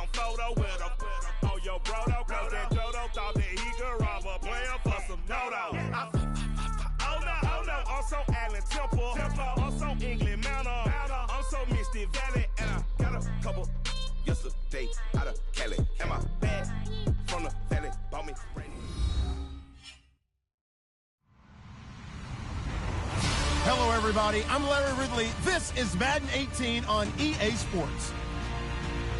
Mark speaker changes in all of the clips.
Speaker 1: some photo with him. Oh, yo, brodo, cause that Jodo thought that he could rob a player for some dodo. Oh no, I'm so Allen Temple. I'm so England Manor. I'm so Misty Valley. And I got a couple yesterday out of Cali. And my bag from the valley bought me ready.
Speaker 2: Hello, everybody. I'm Larry Ridley. This is Madden 18 on EA Sports.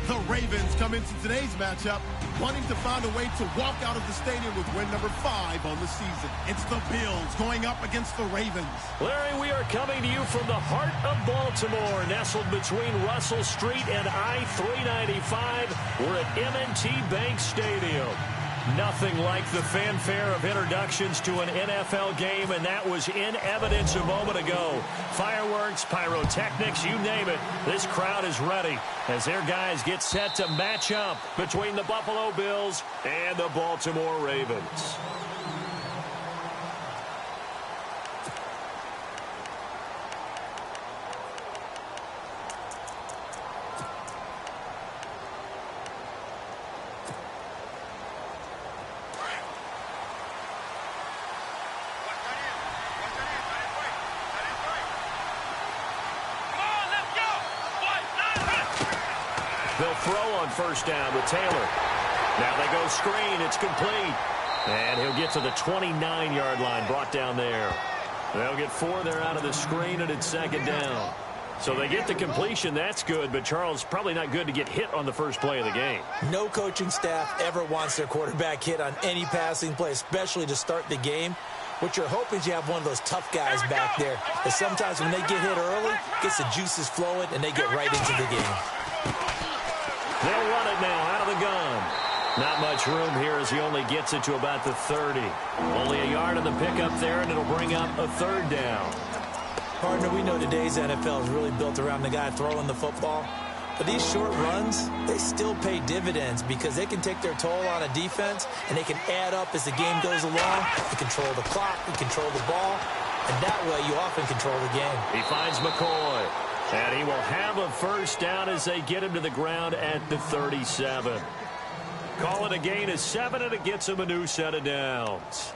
Speaker 2: The Ravens come into today's matchup wanting to find a way to walk out of the stadium with win number 5 on the season. It's the Bills going up against the Ravens.
Speaker 3: Larry, we are coming to you from the heart of Baltimore, nestled between Russell Street and I-395. We're at M&T Bank Stadium. Nothing like the fanfare of introductions to an NFL game, and that was in evidence a moment ago. Fireworks, pyrotechnics, you name it. This crowd is ready as their guys get set to match up between the Buffalo Bills and the Baltimore Ravens. They'll throw on first down with Taylor. Now they go screen. It's complete. And he'll get to the 29-yard line, brought down there. They'll get 4 there out of the screen, and it's second down. So they get the completion. That's good, but Charles, probably not good to get hit on the first play of the game.
Speaker 4: No coaching staff ever wants their quarterback hit on any passing play, especially to start the game. What you're hoping is you have one of those tough guys back there, that sometimes when they get hit early, gets the juices flowing, and they get right into the game.
Speaker 3: They'll run it now out of the gun. Not much room here as he only gets it to about the 30. Only a yard on the pickup there, and it'll bring up a third down.
Speaker 4: Partner, we know today's NFL is really built around the guy throwing the football. But these short runs, they still pay dividends because they can take their toll on a defense, and they can add up as the game goes along. You control the clock, you control the ball, and that way you often control the game.
Speaker 3: He finds McCoy. And he will have a first down as they get him to the ground at the 37. Call it a gain of 7, and it gets him a new set of downs.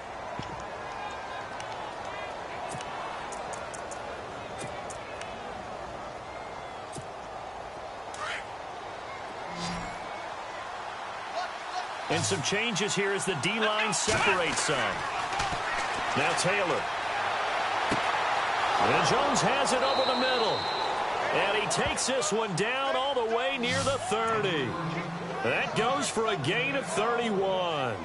Speaker 3: And some changes here as the D-line separates some. Now Taylor. And Jones has it over the middle. And he takes this one down all the way near the 30. That goes for a gain of 31.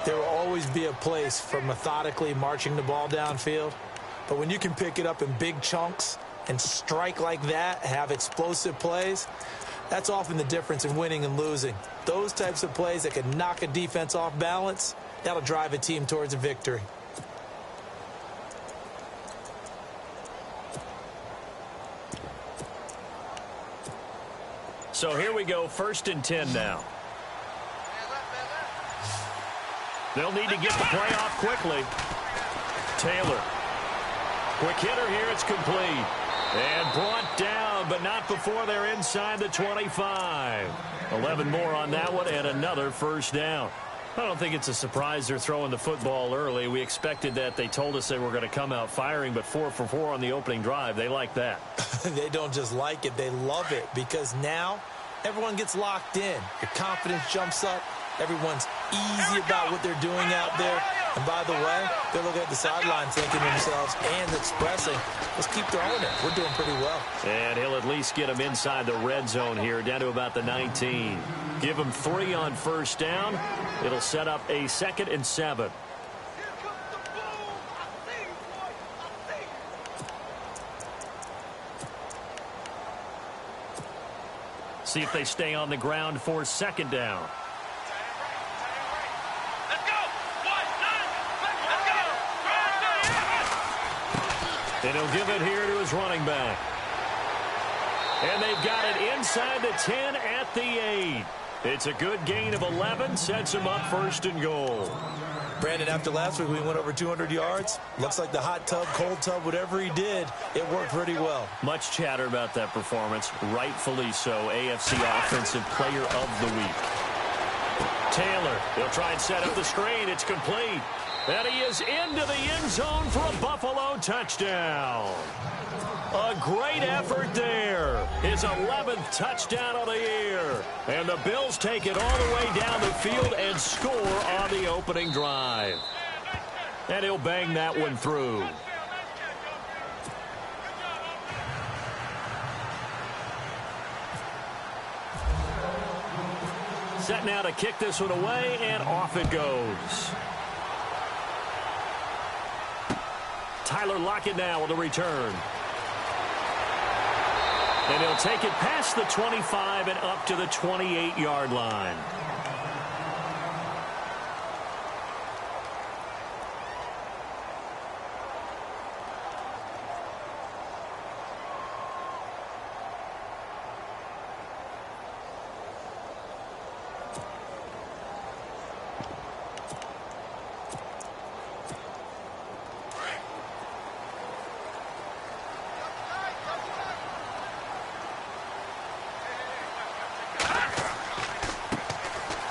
Speaker 4: There will always be a place for methodically marching the ball downfield. But when you can pick it up in big chunks and strike like that, have explosive plays, that's often the difference in winning and losing. Those types of plays that can knock a defense off balance, that'll drive a team towards a victory.
Speaker 3: So here we go, 1st and 10 now. They'll need to get the play off quickly. Taylor. Quick hitter here, it's complete. And brought down, but not before they're inside the 25. 11 more on that one, and another first down. I don't think it's a surprise they're throwing the football early. We expected that. They told us they were going to come out firing, but 4 for 4 on the opening drive. They like that.
Speaker 4: They don't just like it, they love it, because now everyone gets locked in. Your confidence jumps up. Everyone's easy about what they're doing out there. And by the way, they're looking at the sideline thinking to themselves and expressing, let's keep throwing it. We're doing pretty well.
Speaker 3: And he'll at least get them inside the red zone here, down to about the 19. Give them 3 on first down. It'll set up a 2nd and 7. See if they stay on the ground for 2nd down. And he'll give it here to his running back. And they've got it inside the 10 at the 8. It's a good gain of 11, sets him up 1st and goal.
Speaker 4: Brandon, after last week we went over 200 yards. Looks like the hot tub, cold tub, whatever he did, it worked pretty well.
Speaker 3: Much chatter about that performance. Rightfully so. AFC Offensive Player of the Week. Taylor, he'll try and set up the screen. It's complete. And he is into the end zone for a Buffalo touchdown. A great effort there. His 11th touchdown of the year. And the Bills take it all the way down the field and score on the opening drive. And he'll bang that one through. Set now to kick this one away, and off it goes. Tyler Lockett now with a return. And he'll take it past the 25 and up to the 28-yard line.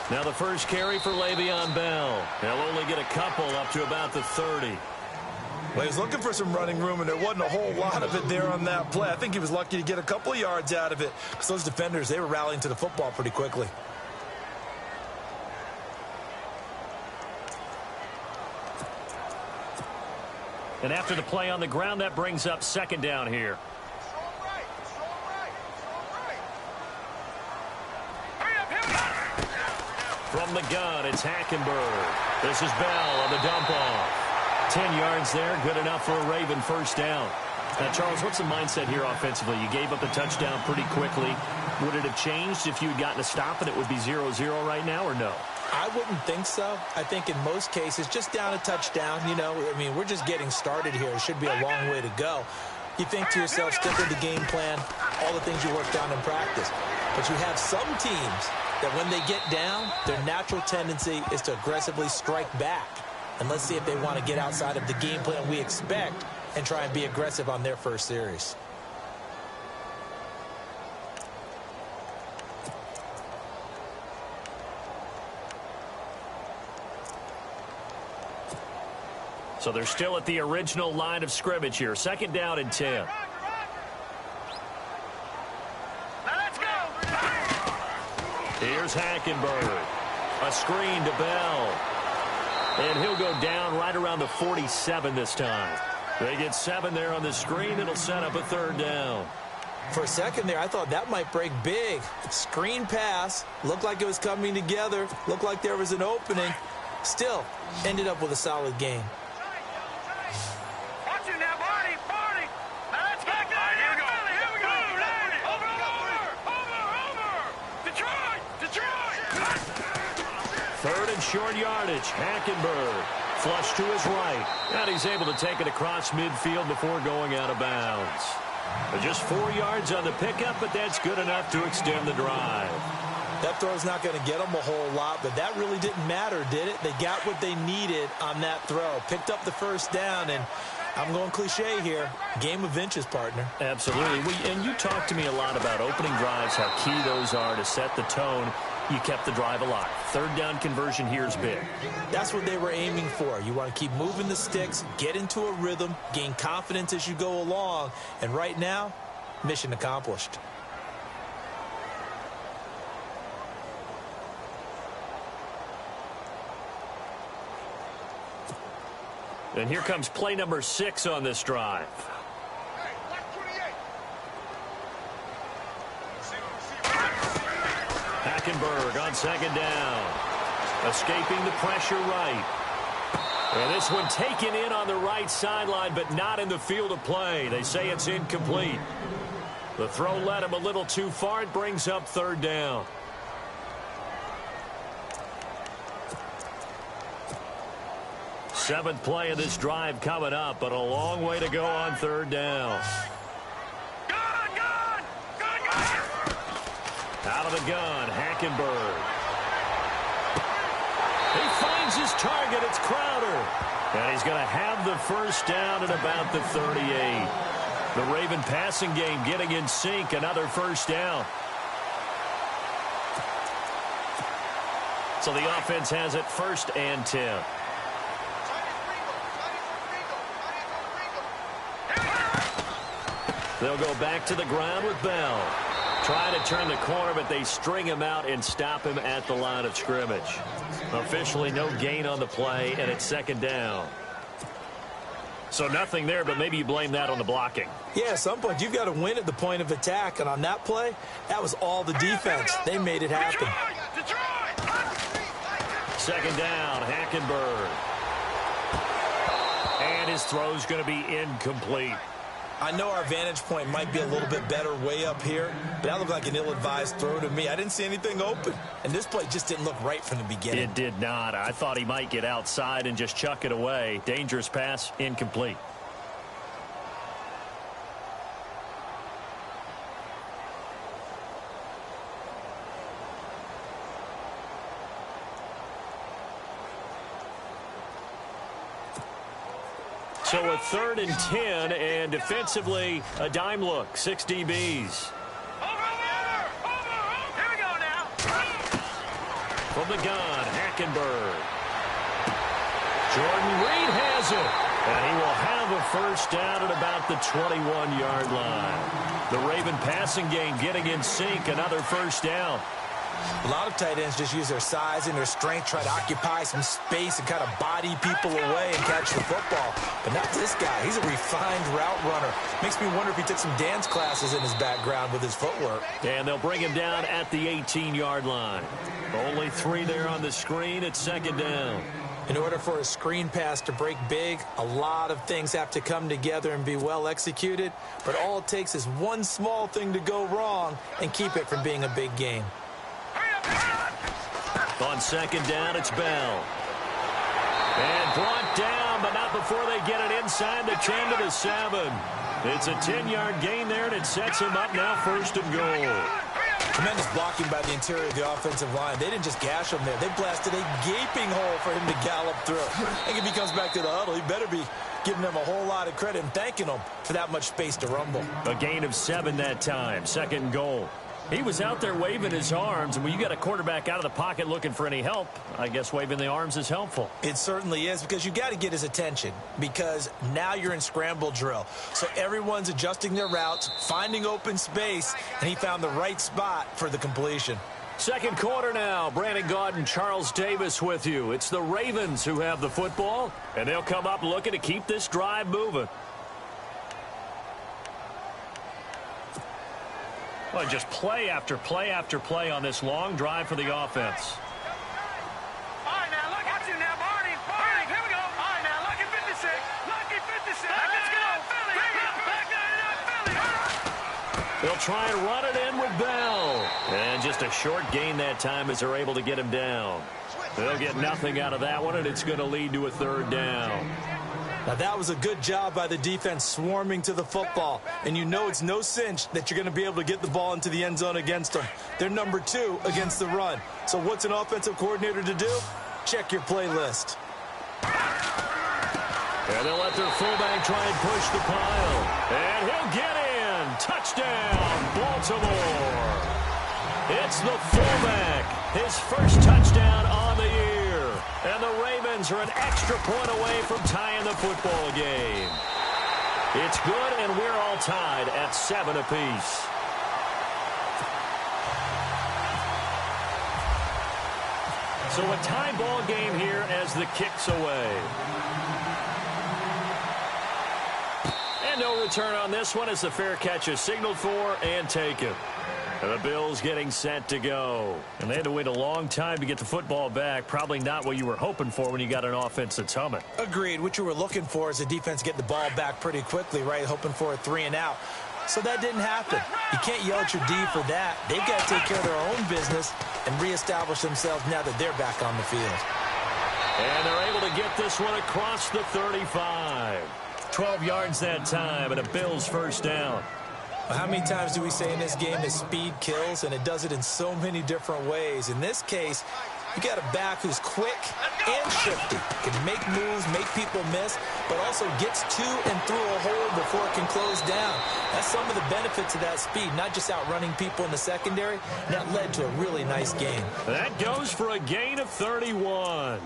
Speaker 3: Now the first carry for Le'Veon Bell. He'll only get a couple up to about the 30.
Speaker 4: Well, he was looking for some running room, and there wasn't a whole lot of it there on that play. I think he was lucky to get a couple of yards out of it because those defenders, they were rallying to the football pretty quickly.
Speaker 3: And after the play on the ground, that brings up second down here. From the gun, it's Hackenberg. This is Bell on the dump off. 10 yards there, good enough for a Raven first down. Now, Charles, what's the mindset here offensively? You gave up a touchdown pretty quickly. Would it have changed if you had gotten a stop and it would be 0-0 right now, or no?
Speaker 4: I wouldn't think so. I think in most cases, just down a touchdown, you know, I mean, we're just getting started here. It should be a long way to go. You think to yourself, stick with the game plan, all the things you worked on in practice. But you have some teams that when they get down, their natural tendency is to aggressively strike back. And let's see if they want to get outside of the game plan we expect and try and be aggressive on their first series.
Speaker 3: So they're still at the original line of scrimmage here. Second down and 10. Here's Hackenberg. A screen to Bell. And he'll go down right around the 47 this time. They get 7 there on the screen. It'll set up a third down.
Speaker 4: For a second there, I thought that might break big. Screen pass. Looked like it was coming together. Looked like there was an opening. Still, ended up with a solid game.
Speaker 3: Third and short yardage. Hackenberg flush to his right. And he's able to take it across midfield before going out of bounds. But just 4 yards on the pickup, but that's good enough to extend the drive.
Speaker 4: That throw's not going to get them a whole lot, but that really didn't matter, did it? They got what they needed on that throw. Picked up the first down, and I'm going cliche here. Game of inches, partner.
Speaker 3: Absolutely. And you talked to me a lot about opening drives, how key those are to set the tone. You kept the drive alive. Third down conversion here is big.
Speaker 4: That's what they were aiming for. You want to keep moving the sticks, get into a rhythm, gain confidence as you go along. And right now, mission accomplished.
Speaker 3: And here comes play number 6 on this drive. Hackenberg on second down. Escaping the pressure right. And this one taken in on the right sideline, but not in the field of play. They say it's incomplete. The throw led him a little too far. It brings up third down. Seventh play of this drive coming up, but a long way to go on third down. Out of the gun, Hackenberg. He finds his target. It's Crowder. And he's going to have the first down at about the 38. The Raven passing game getting in sync. Another first down. So the offense has it 1st and 10. They'll go back to the ground with Bell. Trying to turn the corner, but they string him out and stop him at the line of scrimmage. Officially no gain on the play, and it's 2nd down. So nothing there, but maybe you blame that on the blocking.
Speaker 4: Yeah, at some point you've got to win at the point of attack, and on that play, that was all the defense. They made it happen.
Speaker 3: 2nd down, Hackenberg. And his throw's going to be incomplete.
Speaker 4: I know our vantage point might be a little bit better way up here, but that looked like an ill-advised throw to me. I didn't see anything open, and this play just didn't look right from the beginning.
Speaker 3: It did not. I thought he might get outside and just chuck it away. Dangerous pass, incomplete. So a 3rd and 10, and defensively, a dime look. 6 DBs.
Speaker 1: Over. Here we go now.
Speaker 3: From the gun, Hackenberg. Jordan Reed has it. And he will have a first down at about the 21-yard line. The Raven passing game getting in sync. Another first down.
Speaker 4: A lot of tight ends just use their size and their strength, try to occupy some space and kind of body people away and catch the football. But not this guy. He's a refined route runner. Makes me wonder if he took some dance classes in his background with his footwork.
Speaker 3: And they'll bring him down at the 18-yard line. Only 3 there on the screen. It's 2nd down.
Speaker 4: In order for a screen pass to break big, a lot of things have to come together and be well executed. But all it takes is one small thing to go wrong and keep it from being a big game.
Speaker 3: On 2nd down, it's Bell. And brought down, but not before they get it inside the 10 to the 7. It's a 10-yard gain there, and it sets him up now 1st and goal.
Speaker 4: Tremendous blocking by the interior of the offensive line. They didn't just gash him there. They blasted a gaping hole for him to gallop through. I think if he comes back to the huddle, he better be giving them a whole lot of credit and thanking them for that much space to rumble.
Speaker 3: A gain of 7 that time, 2nd and goal. He was out there waving his arms, and when you got a quarterback out of the pocket looking for any help, I guess waving the arms is helpful.
Speaker 4: It certainly is, because you got to get his attention, because now you're in scramble drill. So everyone's adjusting their routes, finding open space, and he found the right spot for the completion.
Speaker 3: 2nd quarter now. Brandon Gaudin and Charles Davis with you. It's the Ravens who have the football, and they'll come up looking to keep this drive moving. Well, just play after play after play on this long drive for the offense.
Speaker 1: All right, now, look at you now, Barney. Barney, here we go. All right, now, lucky 56. Lucky 56. Let's go. Philly.
Speaker 3: They'll try and run it in with Bell. And just a short gain that time as they're able to get him down. They'll get nothing out of that one, and it's going to lead to a 3rd down.
Speaker 4: Now, that was a good job by the defense swarming to the football. And you know it's no cinch that you're going to be able to get the ball into the end zone against them. They're number 2 against the run. So what's an offensive coordinator to do? Check your playlist.
Speaker 3: And they'll let their fullback try and push the pile. And he'll get in. Touchdown, Baltimore. It's the fullback. His first touchdown on the year. And the Ravens are an extra point away from tying the football game. It's good, and we're all tied at 7 apiece. So a tie ball game here as the kick's away. And no return on this one as the fair catch is signaled for and taken. And the Bills getting set to go. And they had to wait a long time to get the football back. Probably not what you were hoping for when you got an offense that's humming.
Speaker 4: Agreed. What you were looking for is the defense get the ball back pretty quickly, right? Hoping for a 3 and out. So that didn't happen. You can't yell at your D for that. They've got to take care of their own business and reestablish themselves now that they're back on the field.
Speaker 3: And they're able to get this one across the 35. 12 yards that time, and a Bills first down.
Speaker 4: How many times do we say in this game that speed kills, and it does it in so many different ways? In this case, You got a back who's quick and shifty, can make moves, make people miss, but also gets to and through a hole before it can close down. That's some of the benefits of that speed, not just outrunning people in the secondary. That led to a really nice game.
Speaker 3: That goes for a gain of 31.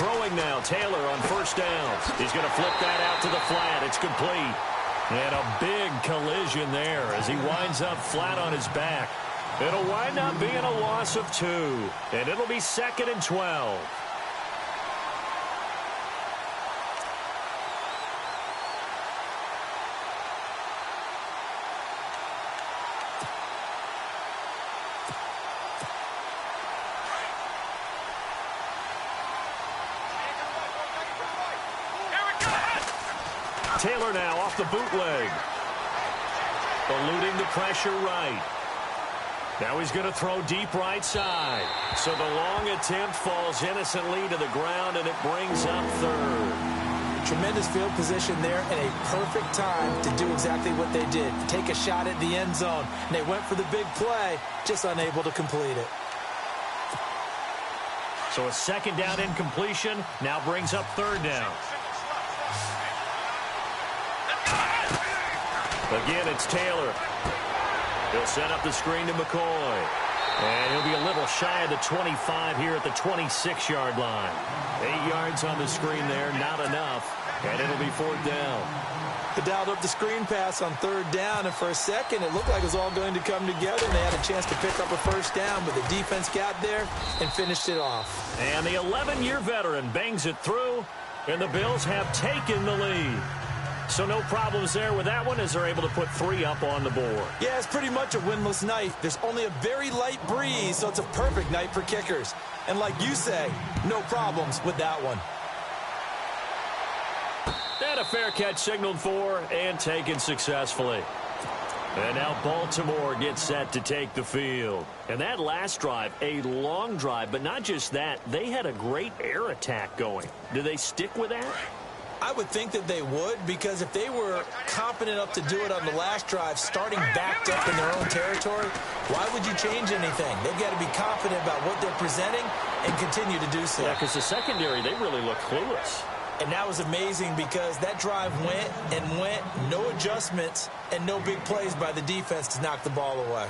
Speaker 3: Throwing now, Taylor on first down. He's going to flip that out to the flat. It's complete. And a big collision there as he winds up flat on his back. It'll wind up being a loss of 2. And it'll be 2nd and 12. Taylor now off the bootleg. Eluding the pressure right. Now he's going to throw deep right side. So the long attempt falls innocently to the ground, and it brings up 3rd.
Speaker 4: Tremendous field position there and a perfect time to do exactly what they did. Take a shot at the end zone. And they went for the big play, just unable to complete it.
Speaker 3: So a 2nd down incompletion now brings up 3rd down. Again, it's Taylor. He'll set up the screen to McCoy. And he'll be a little shy of the 25 here at the 26-yard line. 8 yards on the screen there, not enough. And it'll be 4th down.
Speaker 4: They dialed up the screen pass on 3rd down, and for a second it looked like it was all going to come together, and they had a chance to pick up a 1st down, but the defense got there and finished it off.
Speaker 3: And the 11-year veteran bangs it through, and the Bills have taken the lead. So no problems there with that one as they're able to put 3 up on the board.
Speaker 4: Yeah, it's pretty much a winless night. There's only a very light breeze, so it's a perfect night for kickers. And like you say, no problems with that one.
Speaker 3: And a fair catch signaled for and taken successfully. And now Baltimore gets set to take the field. And that last drive, a long drive, but not just that. They had a great air attack going. Do they stick with that?
Speaker 4: I would think that they would, because if they were confident enough to do it on the last drive, starting backed up in their own territory, why would you change anything? They've got to be confident about what they're presenting and continue to do so.
Speaker 3: Yeah, because the secondary, they really look clueless.
Speaker 4: And that was amazing because that drive went and went, no adjustments and no big plays by the defense to knock the ball away.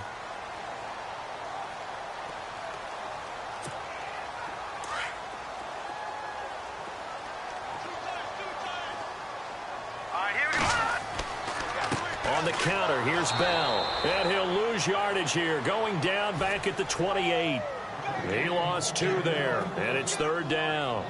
Speaker 3: On the counter, here's Bell. And he'll lose yardage here, going down back at the 28. He lost 2 there, and it's 3rd down.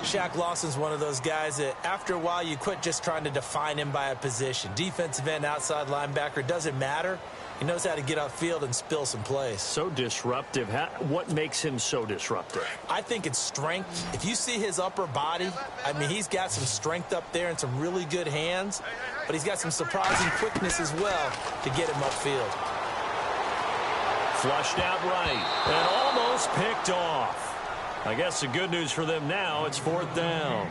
Speaker 4: Shaq Lawson's one of those guys that after a while you quit just trying to define him by a position. Defensive end, outside linebacker, doesn't matter. He knows how to get upfield and spill some plays.
Speaker 3: So disruptive. What makes him so disruptive?
Speaker 4: I think it's strength. If you see his upper body, I mean, he's got some strength up there and some really good hands, but he's got some surprising quickness as well to get him upfield.
Speaker 3: Flushed out right and almost picked off. I guess the good news for them now, it's 4th down.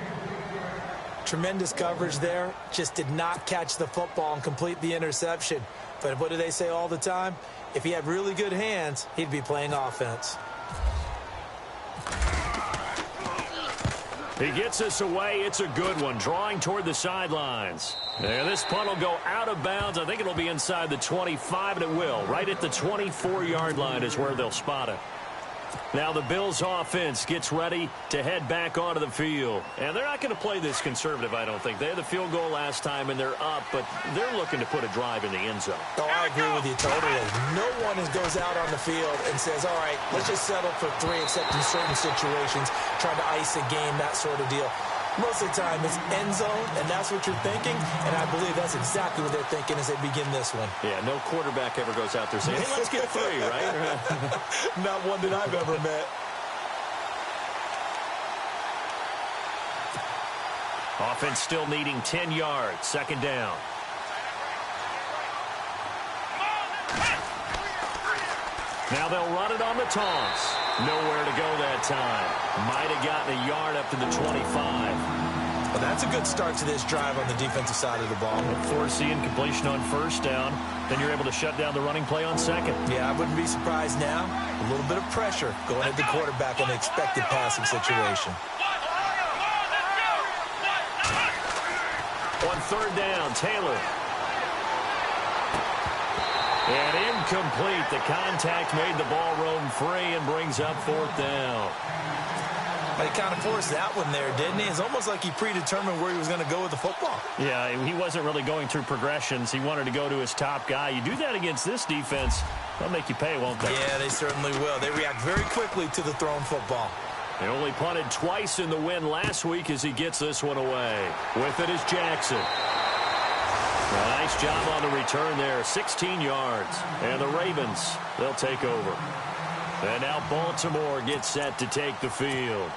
Speaker 4: Tremendous coverage there. Just did not catch the football and complete the interception. But what do they say all the time? If he had really good hands, he'd be playing offense.
Speaker 3: He gets this away. It's a good one. Drawing toward the sidelines. And this punt will go out of bounds. I think it'll be inside the 25, and it will. Right at the 24-yard line is where they'll spot it. Now the Bills offense gets ready to head back onto the field. And they're not going to play this conservative, I don't think. They had the field goal last time, and they're up, but they're looking to put a drive in the end zone.
Speaker 4: Oh, I agree with you totally. No one goes out on the field and says, all right, let's just settle for 3, except in certain situations, trying to ice a game, that sort of deal. Most of the time, it's end zone, and that's what you're thinking, and I believe that's exactly what they're thinking as they begin this one.
Speaker 3: Yeah, no quarterback ever goes out there saying, hey, let's get 3, right?
Speaker 4: Not one that I've ever met.
Speaker 3: Offense still needing 10 yards, 2nd down. Now they'll run it on the toss. Nowhere to go that time. Might have gotten a yard up to the 25.
Speaker 4: Well, that's a good start to this drive on the defensive side of the ball.
Speaker 3: Forcing incompletion on first down. Then you're able to shut down the running play on second.
Speaker 4: Yeah, I wouldn't be surprised now. A little bit of pressure going at the quarterback in an expected passing situation.
Speaker 3: On third down, Taylor. And incomplete. The contact made the ball roam free and brings up fourth down.
Speaker 4: He kind of forced that one there, didn't he? It's almost like he predetermined where he was going to go with the football.
Speaker 3: Yeah, he wasn't really going through progressions. He wanted to go to his top guy. You do that against this defense, they'll make you pay, won't they?
Speaker 4: Yeah, they certainly will. They react very quickly to the thrown football.
Speaker 3: They only punted twice in the win last week as he gets this one away. With it is Jackson. A nice job on the return there, 16 yards. And the Ravens, they'll take over. And now Baltimore gets set to take the field.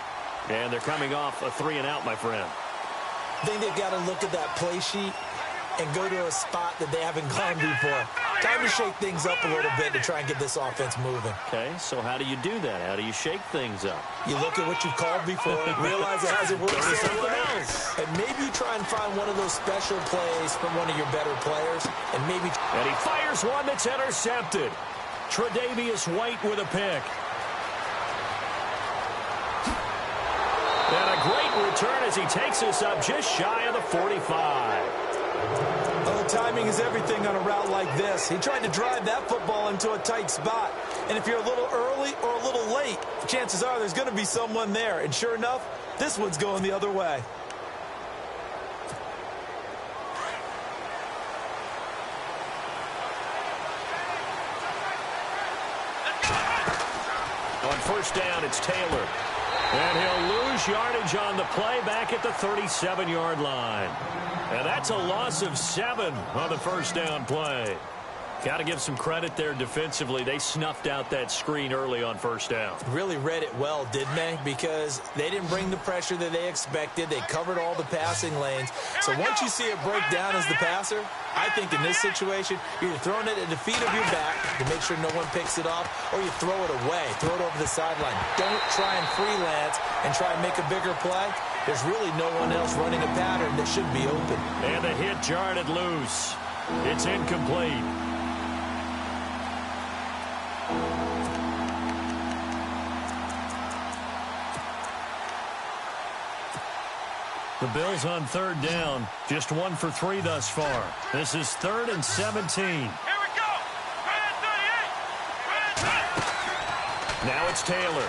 Speaker 3: And they're coming off a 3-and-out, my friend.
Speaker 4: I think they've got to look at that play sheet and go to a spot that they haven't gone before. Time to shake things up a little bit to try and get this offense moving.
Speaker 3: Okay, so how do you do that? How do you shake things up?
Speaker 4: You look at what you've called before, realize it hasn't worked so well, and maybe you try and find one of those special plays from one of your better players, and maybe...
Speaker 3: And he fires one that's intercepted. Tre'Davious White with a pick. And a great return as he takes us up just shy of the 45.
Speaker 4: Oh, timing is everything on a route like this. He tried to drive that football into a tight spot. And if you're a little early or a little late, chances are there's going to be someone there. And sure enough, this one's going the other way.
Speaker 3: On first down, it's Taylor. And he'll lose yardage on the play back at the 37-yard line. And that's a loss of 7 on the first down play. Got to give some credit there defensively. They snuffed out that screen early on first down.
Speaker 4: Really read it well, didn't they? Because they didn't bring the pressure that they expected. They covered all the passing lanes. So once you see it break down as the passer, I think in this situation, you're throwing it at the feet of your back to make sure no one picks it off, or you throw it away, throw it over the sideline. Don't try and freelance and try and make a bigger play. There's really no one else running a pattern that should be open.
Speaker 3: And the hit jarred it loose. It's incomplete. The Bills on third down, just 1 for 3 thus far. This is 3rd and 17.
Speaker 1: Here we go.
Speaker 3: Now it's Taylor.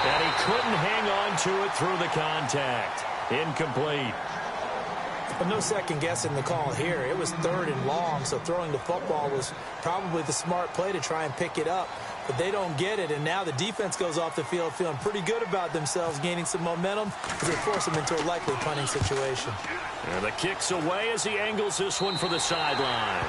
Speaker 3: And he couldn't hang on to it through the contact. Incomplete.
Speaker 4: But no second guessing the call here. It was 3rd and long, so throwing the football was probably the smart play to try and pick it up. But they don't get it, and now the defense goes off the field feeling pretty good about themselves, gaining some momentum as they force them into a likely punting situation.
Speaker 3: And the kick's away as he angles this one for the sideline.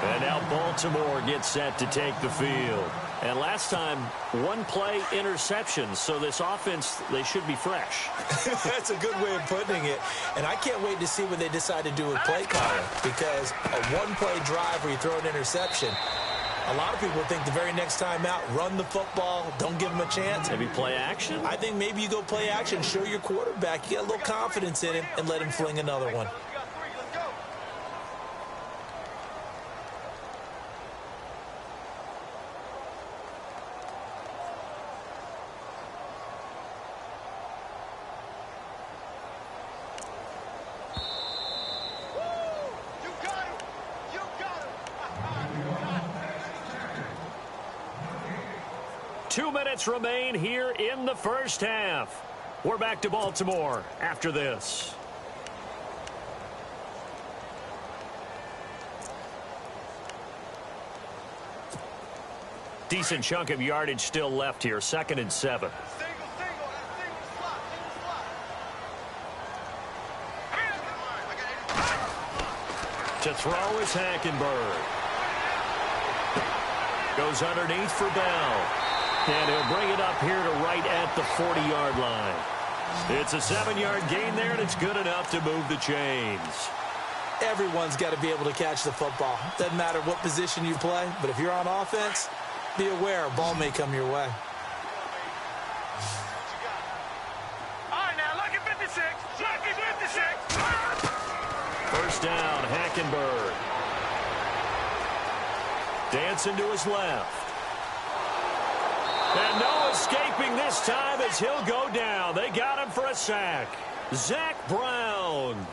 Speaker 3: And now Baltimore gets set to take the field. And last time, 1 play interception, so this offense, they should be fresh.
Speaker 4: That's a good way of putting it. And I can't wait to see what they decide to do with play calling, because a 1-play drive where you throw an interception, a lot of people think the very next time out, run the football, don't give them a chance.
Speaker 3: Maybe play action?
Speaker 4: I think maybe you go play action, show your quarterback, you get a little confidence in him, and let him fling another one.
Speaker 3: Remain here in the first half. We're back to Baltimore after this. Decent chunk of yardage still left here. 2nd and 7. To throw is Hackenberg. Goes underneath for Bell. And he'll bring it up here to right at the 40-yard line. It's a 7-yard gain there, and it's good enough to move the chains.
Speaker 4: Everyone's got to be able to catch the football. Doesn't matter what position you play, but if you're on offense, be aware a ball may come your way.
Speaker 1: All right, now, lucky 56. Lucky 56.
Speaker 3: First down, Hackenberg. Dancing to his left. And no escaping this time as he'll go down. They got him for a sack. Zach Brown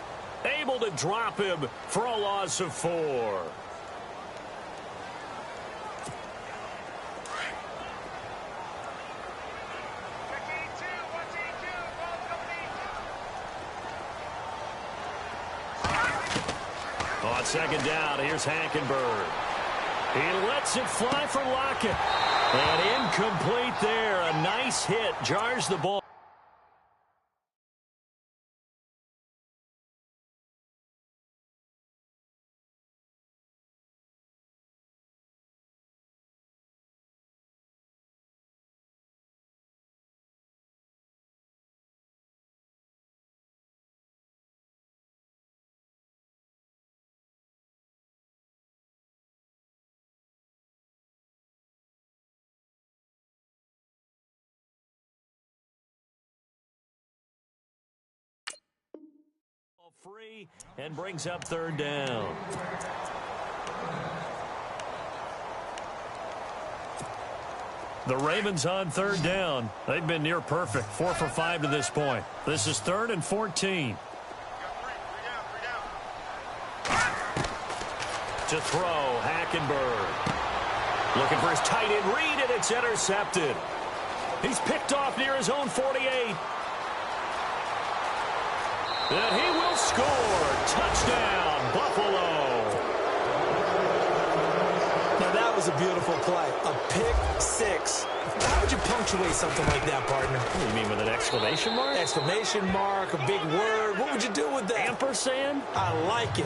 Speaker 3: able to drop him for a loss of 4. On second down, here's Hackenberg. He lets it fly for Lockett. And incomplete there. A nice hit. Jars the ball. Free and brings up third down. The Ravens on third down. They've been near perfect. 4 for 5 to this point. This is 3rd and 14. To throw, Hackenberg. Looking for his tight end read, and it's intercepted. He's picked off near his own 48. And he will score. Touchdown, Buffalo.
Speaker 4: Now, that was a beautiful play. A pick 6. How would you punctuate something like that, partner?
Speaker 3: What do you mean, with an exclamation mark?
Speaker 4: Exclamation mark, a big word. What would you do with that?
Speaker 3: Ampersand?
Speaker 4: I like it.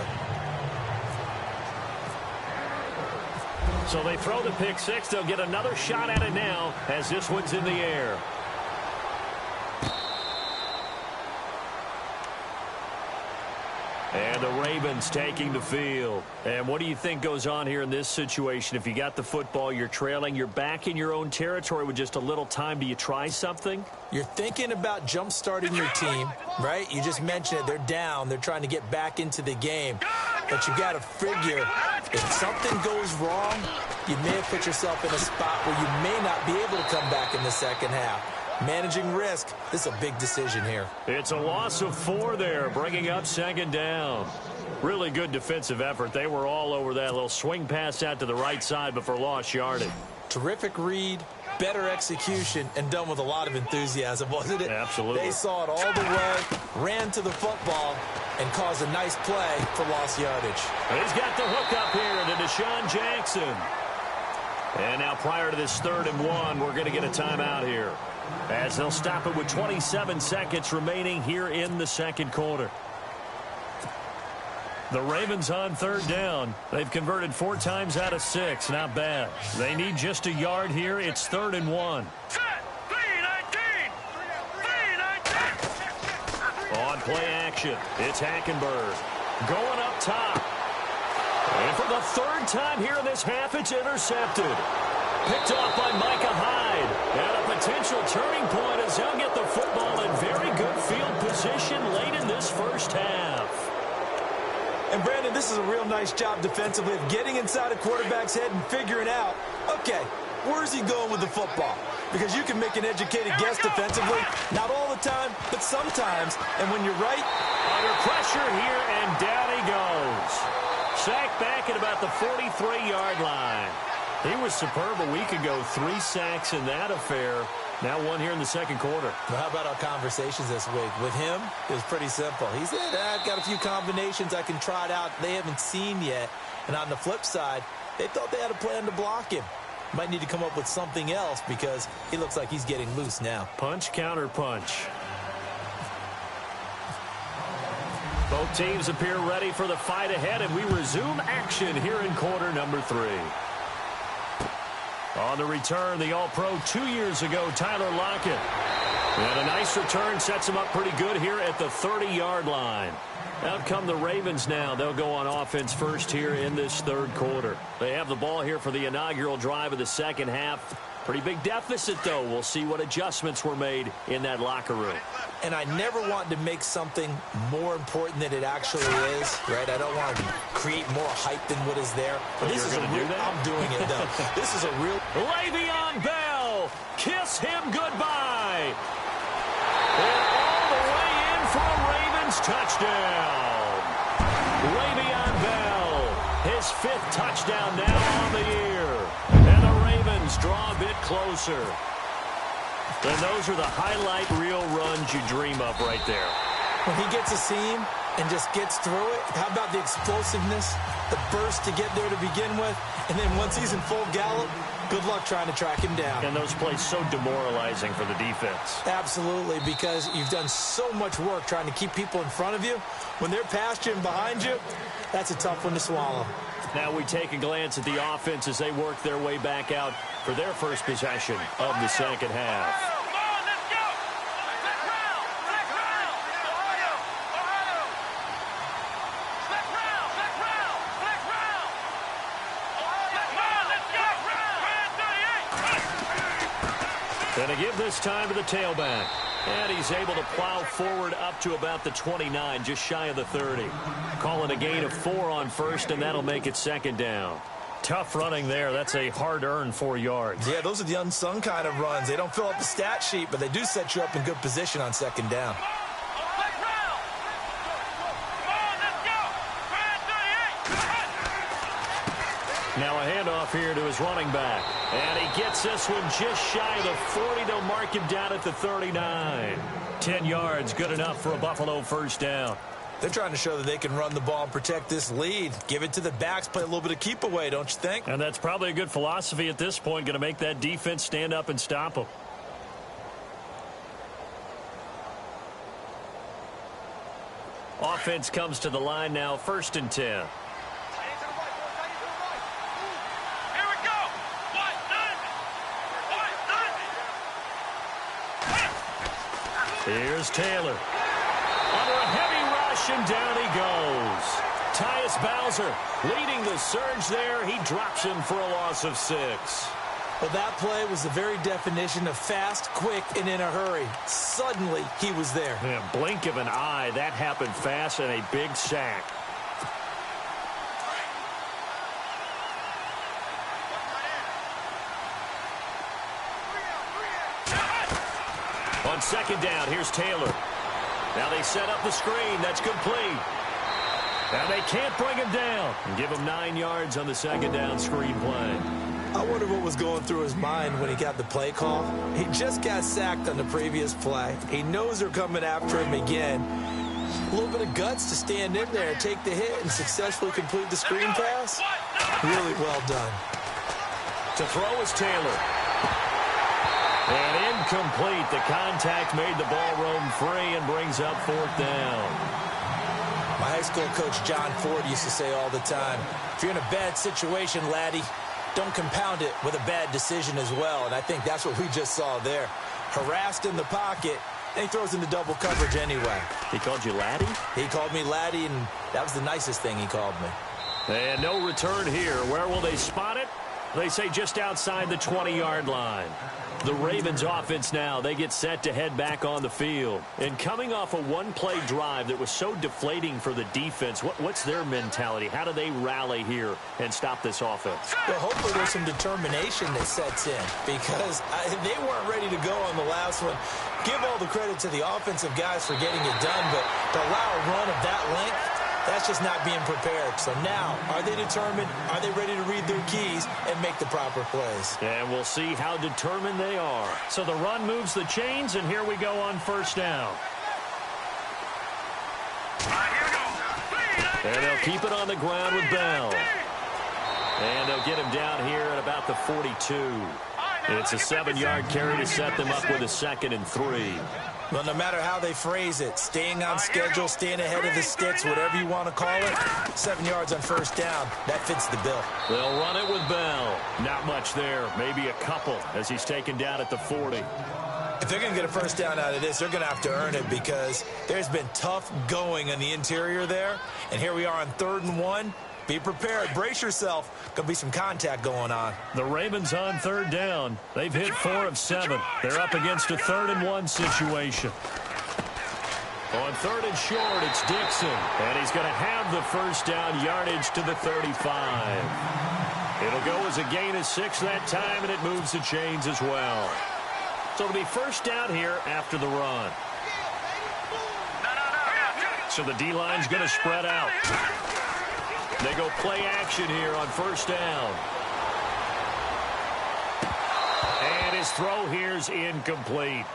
Speaker 3: So they throw the pick 6. They'll get another shot at it now as this one's in the air. And the Ravens taking the field. And what do you think goes on here in this situation? If you got the football, you're trailing, you're back in your own territory with just a little time. Do you try something?
Speaker 4: You're thinking about jump-starting your team, right? You just mentioned it. They're down. They're trying to get back into the game. But you got to figure, if something goes wrong, you may have put yourself in a spot where you may not be able to come back in the second half. Managing risk, this is a big decision here.
Speaker 3: It's a loss of 4 there, bringing up second down. Really good defensive effort. They were all over that little swing pass out to the right side, but for lost yardage.
Speaker 4: Terrific read, better execution, and done with a lot of enthusiasm, wasn't it?
Speaker 3: Absolutely.
Speaker 4: They saw it all the way, ran to the football, and caused a nice play for lost yardage.
Speaker 3: He's got the hook up here to Deshaun Jackson. And now prior to this 3rd and 1, we're going to get a timeout here, as they'll stop it with 27 seconds remaining here in the second quarter. The Ravens on 3rd down. They've converted 4 times out of 6. Not bad. They need just a yard here. It's 3rd and 1. On play action, it's Hackenberg going up top. And for the 3rd time here in this half, it's intercepted. Picked off by Micah Hyde. And a potential turning point as they'll get the football in very good field position late in this first half.
Speaker 4: And, Brandon, this is a real nice job defensively of getting inside a quarterback's head and figuring out, okay, where's he going with the football? Because you can make an educated guess defensively, not all the time, but sometimes. And when you're right,
Speaker 3: under pressure here, and down he goes. Sacked back at about the 43-yard line. He was superb a week ago. 3 sacks in that affair. Now 1 here in the second quarter.
Speaker 4: Well, how about our conversations this week? With him, it was pretty simple. He said, I've got a few combinations I can try it out they haven't seen yet. And on the flip side, they thought they had a plan to block him. Might need to come up with something else because he looks like he's getting loose now.
Speaker 3: Punch, counter punch. Both teams appear ready for the fight ahead, and we resume action here in quarter number 3. On the return, the All-Pro 2 years ago, Tyler Lockett. And a nice return sets them up pretty good here at the 30-yard line. Out come the Ravens now. They'll go on offense first here in this third quarter. They have the ball here for the inaugural drive of the second half. Pretty big deficit, though. We'll see what adjustments were made in that locker room.
Speaker 4: And I never want to make something more important than it actually is, right? I don't want to create more hype than what is there. But this is a real, I'm doing it, though. This is a real...
Speaker 3: Le'Veon Bell, kiss him goodbye. And all the way in for a Ravens touchdown. Le'Veon Bell, his 5th touchdown now on the year. And the Ravens draw a bit closer. And those are the highlight reel runs you dream of right there.
Speaker 4: When he gets a seam and just gets through it, how about the explosiveness, the burst to get there to begin with, and then once he's in full gallop, good luck trying to track him down.
Speaker 3: And those plays so demoralizing for the defense.
Speaker 4: Absolutely, because you've done so much work trying to keep people in front of you. When they're past you and behind you, that's a tough one to swallow.
Speaker 3: Now we take a glance at the offense as they work their way back out for their first possession of the second half. And to give this time to the tailback. And he's able to plow forward up to about the 29, just shy of the 30. Calling a gain of 4 on first, and that'll make it second down. Tough running there. That's a hard-earned 4 yards.
Speaker 4: Yeah, those are the unsung kind of runs. They don't fill up the stat sheet, but they do set you up in good position on second down.
Speaker 3: Now a handoff here to his running back. And he gets this one just shy of the 40. They'll mark him down at the 39. 10 yards, good enough for a Buffalo first down.
Speaker 4: They're trying to show that they can run the ball and protect this lead. Give it to the backs, play a little bit of keep away, don't you think?
Speaker 3: And that's probably a good philosophy at this point, going to make that defense stand up and stop them. Offense comes to the line now, 1st and 10. Here's Taylor. Under a heavy rush, and down he goes. Tyus Bowser leading the surge there. He drops him for a loss of 6.
Speaker 4: Well, that play was the very definition of fast, quick, and in a hurry. Suddenly, he was there.
Speaker 3: Yeah, blink of an eye. That happened fast, and a big sack. On second down, here's Taylor. Now they set up the screen. That's complete. Now they can't bring him down. And give him 9 yards on the second down screen play.
Speaker 4: I wonder what was going through his mind when he got the play call. He just got sacked on the previous play. He knows they're coming after him again. A little bit of guts to stand in there, take the hit, and successfully complete the screen pass. Really well done.
Speaker 3: To throw is Taylor. And incomplete. The contact made the ball roam free and brings up 4th down.
Speaker 4: My high school coach, John Ford, used to say all the time, if you're in a bad situation, laddie, don't compound it with a bad decision as well. And I think that's what we just saw there. Harassed in the pocket, and he throws into double coverage anyway.
Speaker 3: He called you laddie?
Speaker 4: He called me laddie, and that was the nicest thing he called me.
Speaker 3: And no return here. Where will they spot it? They say just outside the 20-yard line. The Ravens offense now, they get set to head back on the field. And coming off a one-play drive that was so deflating for the defense, what's their mentality? How do they rally here and stop this offense?
Speaker 4: Well, hopefully there's some determination that sets in because they weren't ready to go on the last one. Give all the credit to the offensive guys for getting it done, but to allow a run of that length, that's just not being prepared. So now, are they determined? Are they ready to read their keys and make the proper plays?
Speaker 3: And we'll see how determined they are. So the run moves the chains, and here we go on first down. And they'll keep it on the ground with Bell. And they'll get him down here at about the 42. It's a 7-yard carry to set them up with a 2nd and 3.
Speaker 4: Well, no matter how they phrase it, staying on schedule, staying ahead of the sticks, whatever you want to call it, 7 yards on first down, that fits the bill.
Speaker 3: They'll run it with Bell. Not much there, maybe a couple as he's taken down at the 40.
Speaker 4: If they're going to get a first down out of this, they're going to have to earn it because there's been tough going on the interior there. And here we are on 3rd and 1. Be prepared. Brace yourself. Going to be some contact going on.
Speaker 3: The Ravens on 3rd down. They've hit 4 of 7. They're up against a 3rd and 1 situation. On 3rd and short, it's Dixon. And he's going to have the first down yardage to the 35. It'll go as a gain of 6 that time, and it moves the chains as well. So it'll be first down here after the run. So the D-line's going to spread out. They go play action here on first down. And his throw here's incomplete.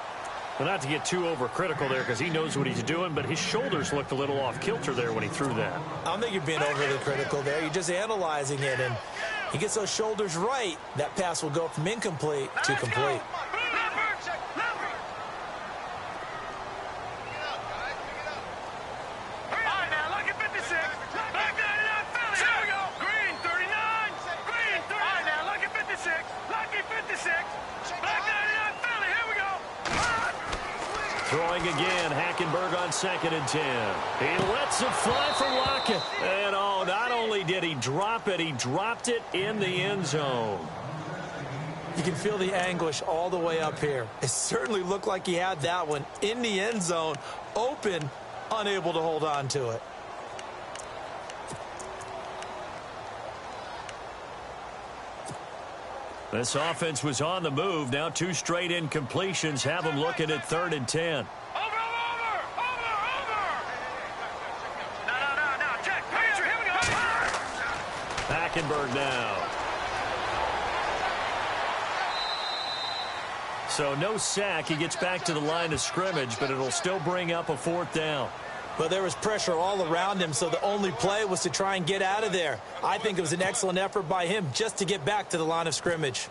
Speaker 3: Well, not to get too overcritical there because he knows what he's doing, but his shoulders looked a little off kilter there when he threw that.
Speaker 4: I don't think you're being overly critical there. You're just analyzing it, and he gets those shoulders right. That pass will go from incomplete to complete.
Speaker 3: Throwing again, Hackenberg on 2nd and 10. He lets it fly for Lockett. And oh, not only did he drop it, he dropped it in the end zone.
Speaker 4: You can feel the anguish all the way up here. It certainly looked like he had that one in the end zone, open, unable to hold on to it.
Speaker 3: This offense was on the move. Now 2 straight incompletions have them looking at 3rd and 10.
Speaker 1: Over! No, check. Here we go.
Speaker 3: Hackenberg now. So no sack. He gets back to the line of scrimmage, but it'll still bring up a 4th down.
Speaker 4: But there was pressure all around him, so the only play was to try and get out of there. I think it was an excellent effort by him just to get back to the line of scrimmage.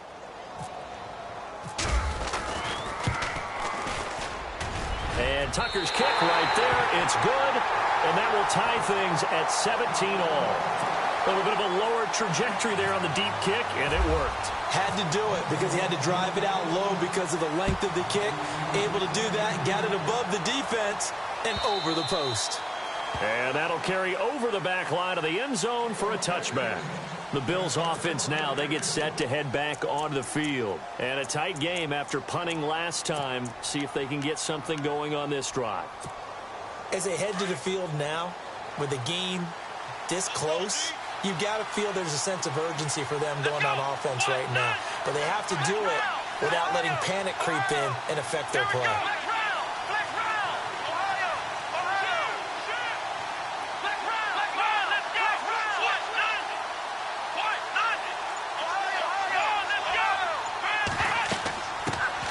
Speaker 3: And Tucker's kick right there. It's good, and that will tie things at 17 all. A little bit of a lower trajectory there on the deep kick, and it worked.
Speaker 4: Had to do it because he had to drive it out low because of the length of the kick. Able to do that, got it above the defense and over the post.
Speaker 3: And that'll carry over the back line of the end zone for a touchback. The Bills offense now, they get set to head back onto the field. And a tight game after punting last time. See if they can get something going on this drive.
Speaker 4: As they head to the field now, with the game this close, you've got to feel there's a sense of urgency for them going on offense right now. But they have to do it without letting panic creep in and affect their play.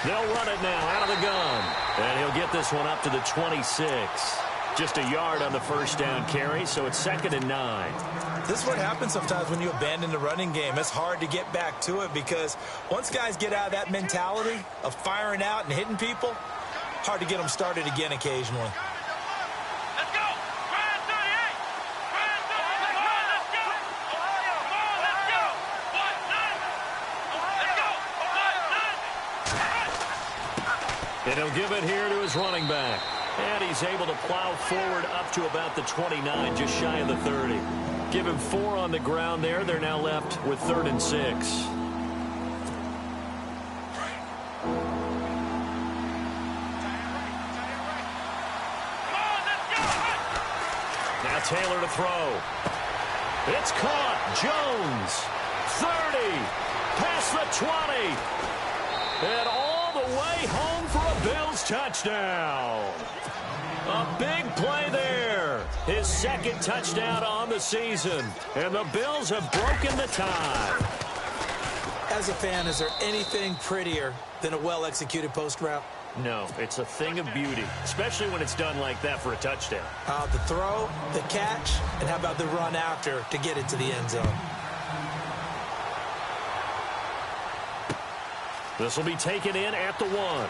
Speaker 3: They'll run it now out of the gun. And he'll get this one up to the 26. Just a yard on the first down carry, so it's 2nd and 9.
Speaker 4: This is what happens sometimes when you abandon the running game. It's hard to get back to it because once guys get out of that mentality of firing out and hitting people, hard to get them started again occasionally.
Speaker 1: Let's go! Grand 38! Grand 38! Let's go! Let's go! What? Let's go!
Speaker 3: And he'll give it here to his running back. And he's able to plow forward up to about the 29, just shy of the 30. Give him 4 on the ground there. They're now left with 3rd and 6. Now Taylor to throw. It's caught. Jones. 30. Past the 20. And all the way home for a Bills touchdown. A big play there. His 2nd touchdown on the season. And the Bills have broken the tie.
Speaker 4: As a fan, is there anything prettier than a well-executed post route?
Speaker 3: No, it's a thing of beauty, especially when it's done like that for a touchdown.
Speaker 4: The throw, the catch, and how about the run after to get it to the end zone?
Speaker 3: This will be taken in at the 1.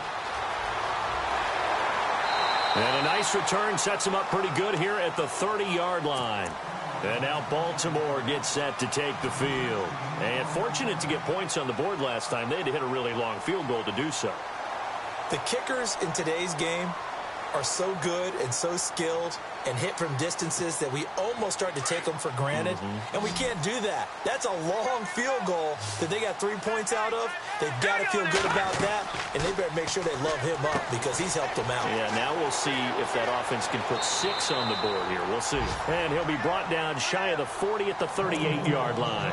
Speaker 3: And a nice return sets him up pretty good here at the 30-yard line. And now Baltimore gets set to take the field. And fortunate to get points on the board last time. They had to hit a really long field goal to do so.
Speaker 4: The kickers in today's game are so good and so skilled and hit from distances that we almost start to take them for granted. And we can't do that. That's a long field goal that they got 3 points out of. They've got to feel good about that, and they better make sure they love him up because he's helped them out.
Speaker 3: Yeah, now we'll see if that offense can put 6 on the board here. We'll see. And he'll be brought down shy of the 40 at the 38-yard line.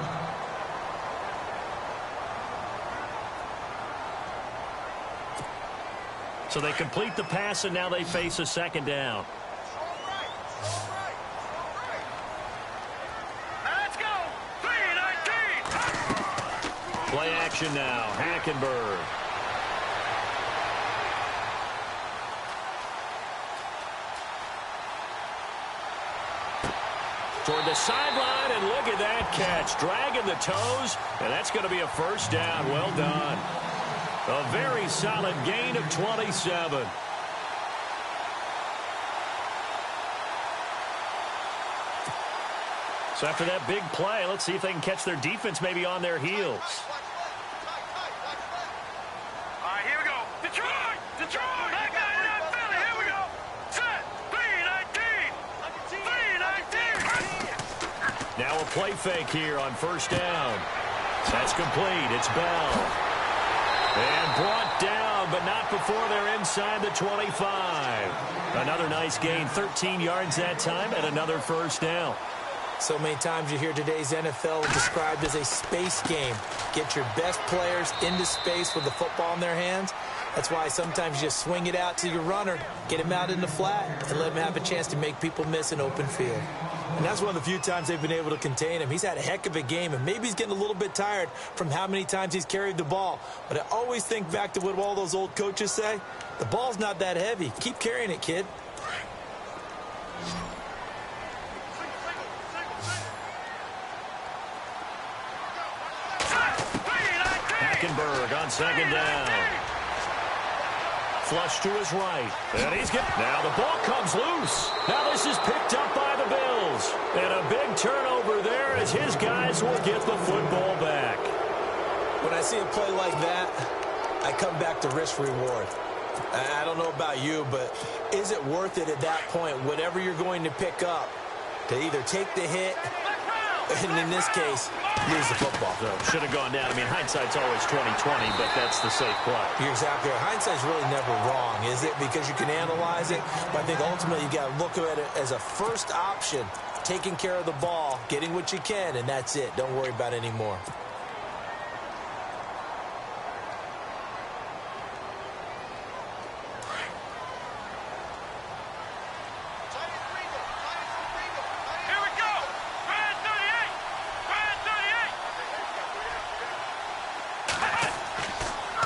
Speaker 3: So they complete the pass, and now they face a second down.
Speaker 1: Let's go. 3-19.
Speaker 3: Play action now. Hackenberg. Toward the sideline, and look at that catch. Dragging the toes, and that's going to be a first down. Well done. A very solid gain of 27. So after that big play, let's see if they can catch their defense maybe on their heels.
Speaker 1: All right, here we go. Detroit! Detroit! Back down Philly. Here we go. Set. 3-19. 3-19.
Speaker 3: Now a play fake here on first down. That's complete. It's Bell. And brought down, but not before they're inside the 25. Another nice gain, 13 yards that time, and another first down.
Speaker 4: So many times you hear today's NFL described as a space game. Get your best players into space with the football in their hands. That's why sometimes you just swing it out to your runner, get him out in the flat, and let him have a chance to make people miss an open field. And that's one of the few times they've been able to contain him. He's had a heck of a game, and maybe he's getting a little bit tired from how many times he's carried the ball. But I always think back to what all those old coaches say. The ball's not that heavy. Keep carrying it, kid.
Speaker 3: Hackenberg on second down. Flush to his right. And he's getting... Now the ball comes loose. Now this is picked up by the Bills. And a big turnover there as his guys will get the football back.
Speaker 4: When I see a play like that, I come back to risk-reward. I don't know about you, but is it worth it at that point, whatever you're going to pick up, to either take the hit, and in this case, lose the football?
Speaker 3: So should have gone down. I mean, hindsight's always 20/20, but that's the safe play.
Speaker 4: You're exactly right. Hindsight's really never wrong, is it? Because you can analyze it, but I think ultimately you got to look at it as a first option, taking care of the ball, getting what you can, and that's it. Don't worry about it anymore.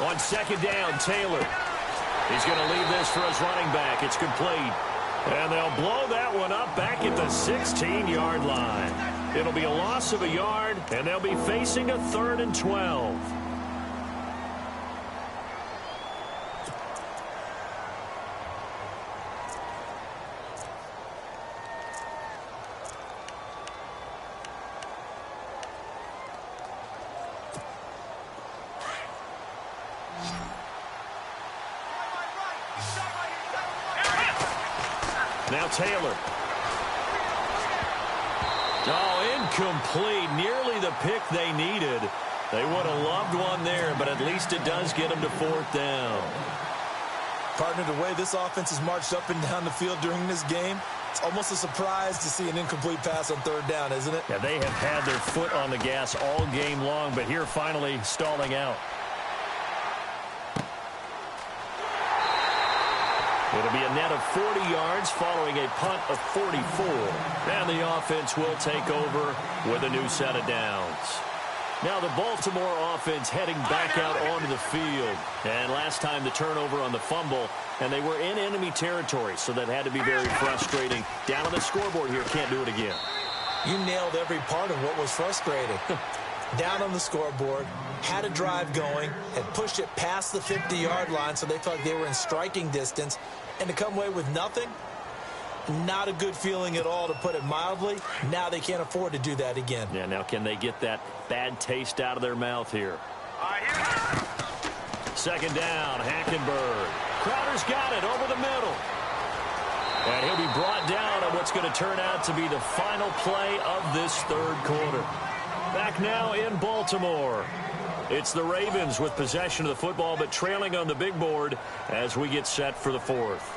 Speaker 3: On second down, Taylor. He's going to leave this for his running back. It's complete. And they'll blow that one up back at the 16-yard line. It'll be a loss of a yard, and they'll be facing a 3rd and 12. Now Taylor. Oh, incomplete. Nearly the pick they needed. They would have loved one there, but at least it does get them to 4th down.
Speaker 4: Partner, the way this offense has marched up and down the field during this game, it's almost a surprise to see an incomplete pass on 3rd down, isn't it?
Speaker 3: Yeah, they have had their foot on the gas all game long, but here finally stalling out. It'll be a net of 40 yards following a punt of 44. And the offense will take over with a new set of downs. Now the Baltimore offense heading back out onto the field. And last time the turnover on the fumble, and they were in enemy territory, so that had to be very frustrating. Down on the scoreboard here, can't do it again.
Speaker 4: You nailed every part of what was frustrating. Down on the scoreboard, had a drive going, had pushed it past the 50-yard line, so they felt like they were in striking distance, and to come away with nothing, not a good feeling at all, to put it mildly. Now they can't afford to do that again.
Speaker 3: Yeah, now can they get that bad taste out of their mouth here? second down. Hackenberg. Crowder's got it over the middle. And he'll be brought down on what's going to turn out to be the final play of this third quarter. Back now in Baltimore. It's the Ravens with possession of the football, but trailing on the big board as we get set for the fourth.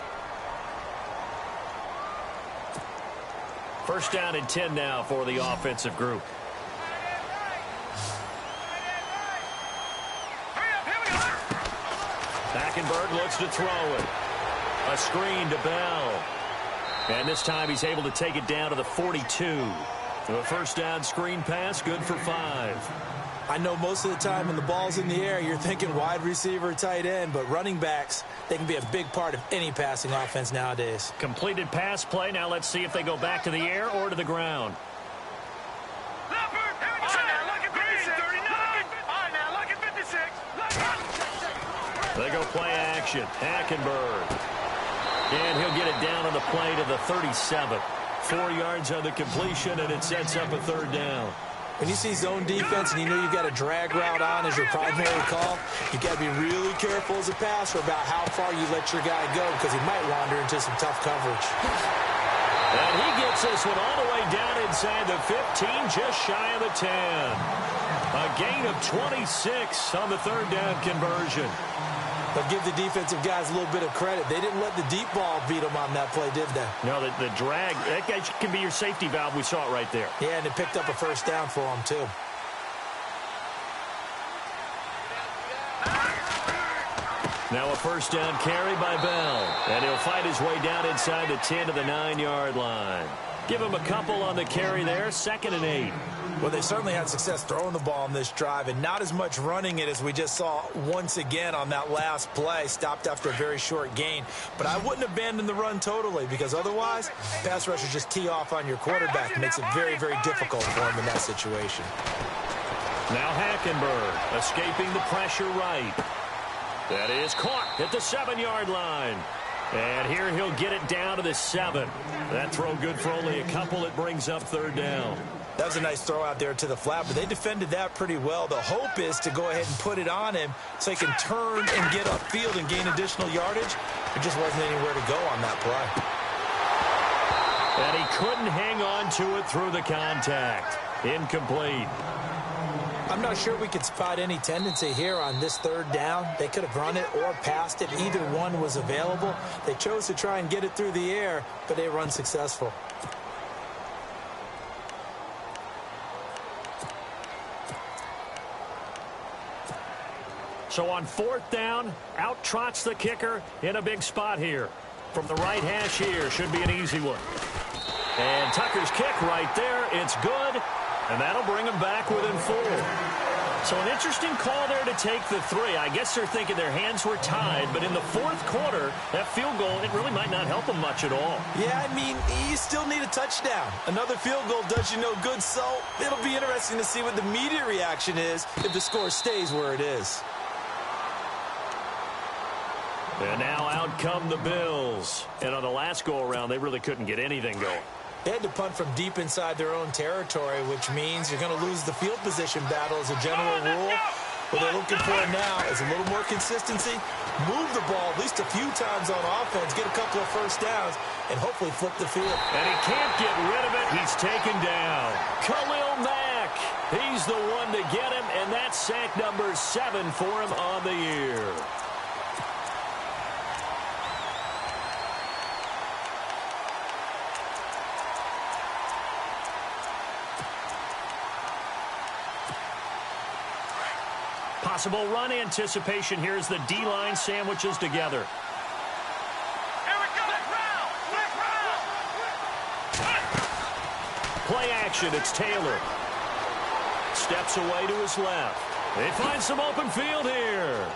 Speaker 3: First down and 10 now for the offensive group. Hackenberg looks to throw it. A screen to Bell. And this time he's able to take it down to the 42. A first down screen pass, good for 5.
Speaker 4: I know most of the time when the ball's in the air, you're thinking wide receiver, tight end, but running backs, they can be a big part of any passing offense nowadays.
Speaker 3: Completed pass play. Now let's see if they go back to the air or to the ground. They go play action. Hackenberg. And he'll get it down on the play to the 37. 4 yards on the completion, and it sets up a third down.
Speaker 4: When you see zone defense and you know you've got a drag route on as your primary call, you got to be really careful as a passer about how far you let your guy go because he might wander into some tough coverage.
Speaker 3: And he gets this one all the way down inside the 15, just shy of the 10. A gain of 26 on the third down conversion.
Speaker 4: But give the defensive guys a little bit of credit. They didn't let the deep ball beat them on that play, did they?
Speaker 3: No, the drag, that can be your safety valve. We saw it right there.
Speaker 4: Yeah, and it picked up a first down for them, too.
Speaker 3: Now a first down carry by Bell. And he'll fight his way down inside the 10 to the 9-yard line. Give him a couple on the carry there, 2nd and 8.
Speaker 4: Well, they certainly had success throwing the ball on this drive and not as much running it as we just saw once again on that last play. Stopped after a very short gain. But I wouldn't abandon the run totally because otherwise, pass rushers just tee off on your quarterback. It makes it very, very difficult for him in that situation.
Speaker 3: Now Hackenberg escaping the pressure right. That is caught at the 7-yard line. And here he'll get it down to the 7. That throw good for only a couple. It brings up third down.
Speaker 4: That was a nice throw out there to the flat, but they defended that pretty well. The hope is to go ahead and put it on him so he can turn and get upfield and gain additional yardage. There just wasn't anywhere to go on that play.
Speaker 3: And he couldn't hang on to it through the contact. Incomplete.
Speaker 4: I'm not sure we could spot any tendency here on this third down. They could have run it or passed it. Either one was available. They chose to try and get it through the air, but they were unsuccessful.
Speaker 3: So on 4th down, out trots the kicker in a big spot here. From the right hash here, should be an easy one. And Tucker's kick right there, it's good, and that'll bring him back within 4. So an interesting call there to take the 3. I guess they're thinking their hands were tied, but in the 4th quarter, that field goal, it really might not help them much at all.
Speaker 4: Yeah, I mean, you still need a touchdown. Another field goal does you no good, so it'll be interesting to see what the media reaction is if the score stays where it is.
Speaker 3: And now out come the Bills. And on the last go-around, they really couldn't get anything going.
Speaker 4: They had to punt from deep inside their own territory, which means you're going to lose the field position battle as a general rule. What they're looking for now is a little more consistency, move the ball at least a few times on offense, get a couple of first downs, and hopefully flip the field.
Speaker 3: And he can't get rid of it. He's taken down. Khalil Mack. He's the one to get him, and that's sack number 7 for him on the year. Possible run anticipation here as the D-line sandwiches together. Play action, it's Taylor. Steps away to his left. They find some open field here.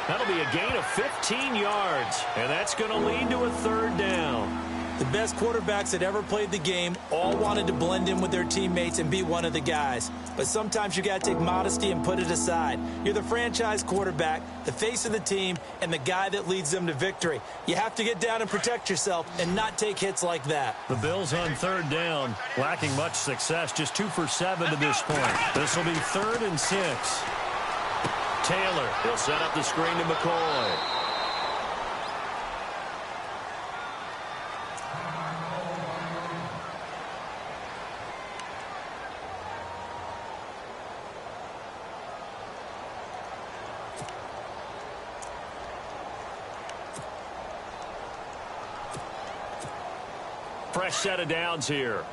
Speaker 3: That'll be a gain of 15 yards, and that's going to lead to a third down.
Speaker 4: The best quarterbacks that ever played the game all wanted to blend in with their teammates and be one of the guys. But sometimes you got to take modesty and put it aside. You're the franchise quarterback, the face of the team, and the guy that leads them to victory. You have to get down and protect yourself and not take hits like that.
Speaker 3: The Bills on third down, lacking much success, just 2 for 7 to this point. This will be 3rd and 6. Taylor, he'll set up the screen to McCoy. Fresh set of downs here.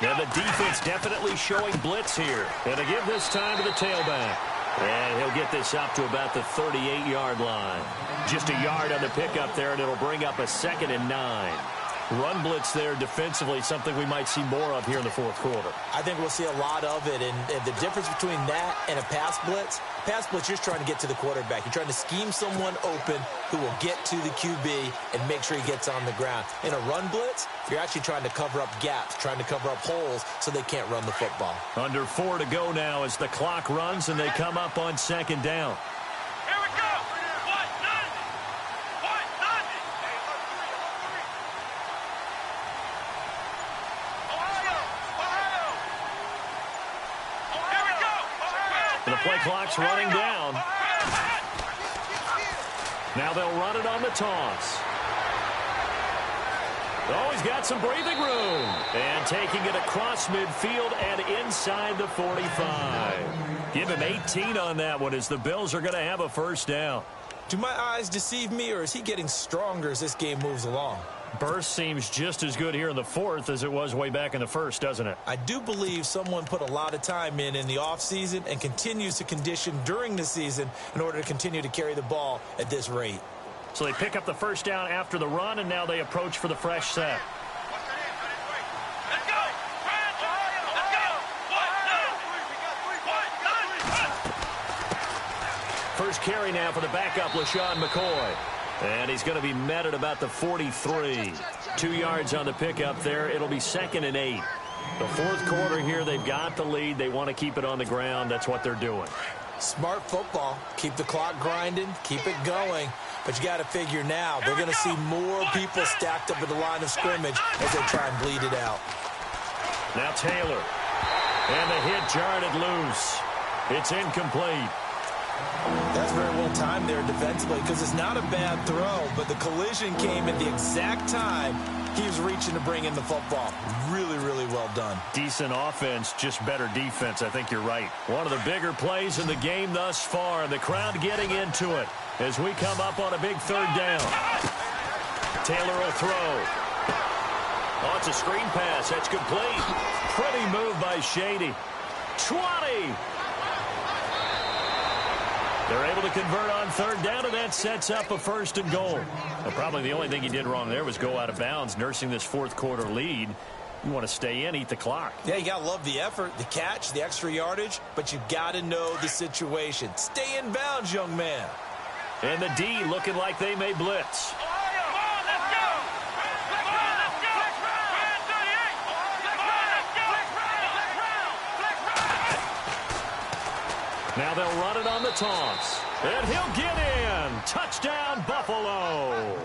Speaker 3: And the defense definitely showing blitz here. And to give this time to the tailback. And he'll get this up to about the 38-yard line. Just a yard on the pickup there, and it'll bring up a 2nd and 9. Run blitz there defensively, something we might see more of here in the fourth quarter.
Speaker 4: I think we'll see a lot of it, and the difference between that and a pass blitz, you're trying to get to the quarterback. You're trying to scheme someone open who will get to the QB and make sure he gets on the ground. In a run blitz, you're actually trying to cover up gaps, trying to cover up holes so they can't run the football.
Speaker 3: Under 4 to go now as the clock runs and they come up on 2nd down. The play clock's running down. Now they'll run it on the toss. Oh, he's got some breathing room. And taking it across midfield and inside the 45. Give him 18 on that one as the Bills are going to have a first down.
Speaker 4: Do my eyes deceive me, or is he getting stronger as this game moves along?
Speaker 3: Burst seems just as good here in the fourth as it was way back in the first, doesn't it?
Speaker 4: I do believe someone put a lot of time in the offseason and continues to condition during the season in order to continue to carry the ball at this rate.
Speaker 3: So they pick up the first down after the run, and now they approach for the fresh set. First carry now for the backup, LaShawn McCoy. And he's going to be met at about the 43. 2 yards on the pickup there. It'll be 2nd and 8. The fourth quarter here, they've got the lead. They want to keep it on the ground. That's what they're doing.
Speaker 4: Smart football. Keep the clock grinding. Keep it going. But you got to figure now, they're going to see more people stacked up at the line of scrimmage as they try and bleed it out.
Speaker 3: Now Taylor. And the hit jarred it loose. It's incomplete.
Speaker 4: That's very well timed there defensively because it's not a bad throw, but the collision came at the exact time he was reaching to bring in the football. Really, really well done.
Speaker 3: Decent offense, just better defense. I think you're right. One of the bigger plays in the game thus far. The crowd getting into it as we come up on a big 3rd down. Taylor will throw. Oh, it's a screen pass. That's complete. Pretty move by Shady. 20. They're able to convert on 3rd down, and that sets up a 1st and goal. Well, probably the only thing he did wrong there was go out of bounds, nursing this fourth quarter lead. You want to stay in, eat the clock.
Speaker 4: Yeah, you got to love the effort, the catch, the extra yardage, but you got to know the situation. Stay in bounds, young man.
Speaker 3: And the D looking like they may blitz. Now they'll run it on the toss. And he'll get in. Touchdown, Buffalo.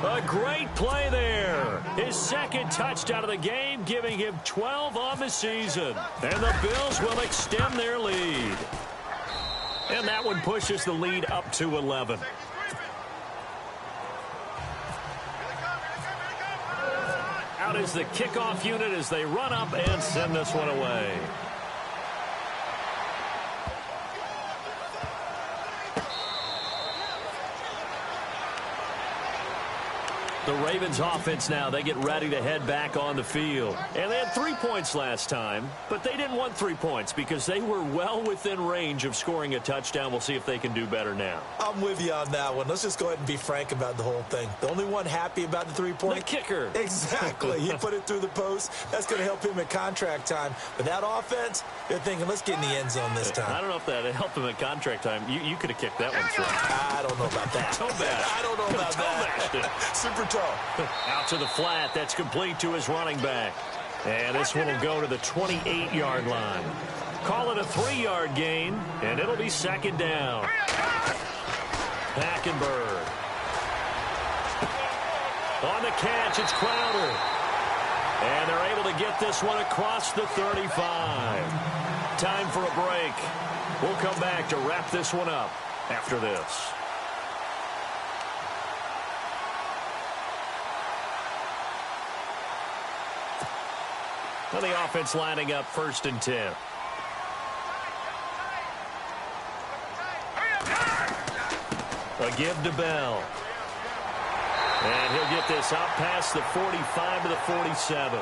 Speaker 3: A great play there. His 2nd touchdown of the game, giving him 12 on the season. And the Bills will extend their lead. And that one pushes the lead up to 11. Out is the kickoff unit as they run up and send this one away. The Ravens offense now, they get ready to head back on the field. And they had 3 points last time, but they didn't want 3 points because they were well within range of scoring a touchdown. We'll see if they can do better now.
Speaker 4: I'm with you on that one. Let's just go ahead and be frank about the whole thing. The only one happy about the 3-point?
Speaker 3: The kicker.
Speaker 4: Exactly. He put it through the post. That's going to help him at contract time. But that offense, they're thinking, let's get in the end zone this time.
Speaker 3: I don't know if that helped him at contract time. You could have kicked that one through.
Speaker 4: I don't know about that.
Speaker 3: Toe bash.
Speaker 4: I don't know about that. Super toe.
Speaker 3: Out to the flat. That's complete to his running back. And this one will go to the 28-yard line. Call it a 3-yard gain, and it'll be 2nd down. Hackenberg. On the catch, it's Crowder. And they're able to get this one across the 35. Time for a break. We'll come back to wrap this one up after this. Well, the offense lining up 1st and 10. A give to Bell. And he'll get this out past the 45 to the 47.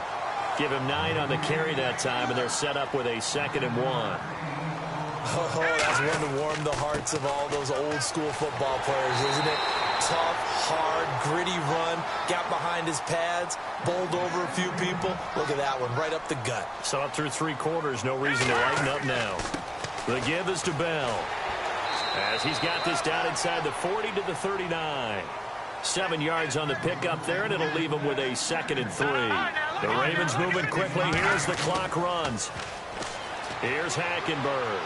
Speaker 3: Give him 9 on the carry that time, and they're set up with a 2nd and 1.
Speaker 4: Oh, that's one to warm the hearts of all those old-school football players, isn't it? Tough, hard, gritty run, got behind his pads, bowled over a few people. Look at that one, right up the gut.
Speaker 3: So up through 3 quarters, no reason to lighten up now. The give is to Bell, as he's got this down inside the 40 to the 39. 7 yards on the pickup there, and it'll leave him with a 2nd and 3. The Ravens moving quickly here as the clock runs. Here's Hackenberg.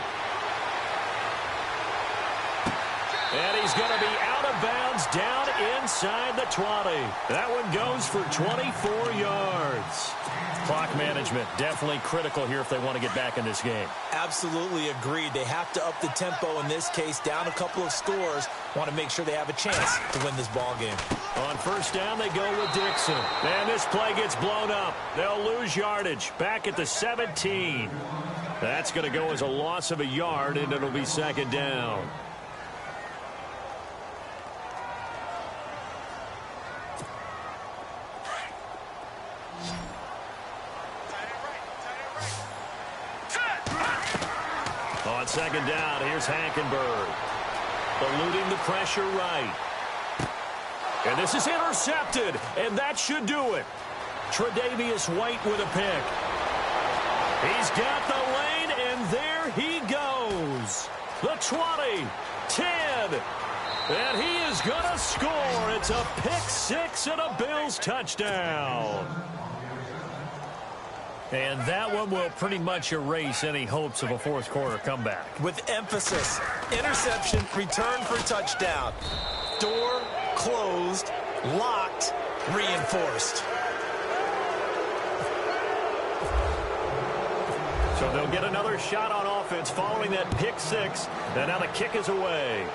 Speaker 3: And he's going to be out of bounds down inside the 20. That one goes for 24 yards. Clock management definitely critical here if they want to get back in this game.
Speaker 4: Absolutely agreed. They have to up the tempo in this case, down a couple of scores. Want to make sure they have a chance to win this ball game.
Speaker 3: On 1st down, they go with Dixon. And this play gets blown up. They'll lose yardage. Back at the 17. That's going to go as a loss of a yard, and it'll be 2nd down. On 2nd down, here's Hackenberg. Eluding the pressure right. And this is intercepted, and that should do it. Tre'Davious White with a pick. He's got the lane, and there he goes. The 20, 10, and he is going to score. It's a pick 6 and a Bills touchdown. And that one will pretty much erase any hopes of a 4th quarter comeback.
Speaker 4: With emphasis, interception, return for touchdown. Door closed, locked, reinforced.
Speaker 3: So they'll get another shot on offense following that pick 6. And now the kick is away.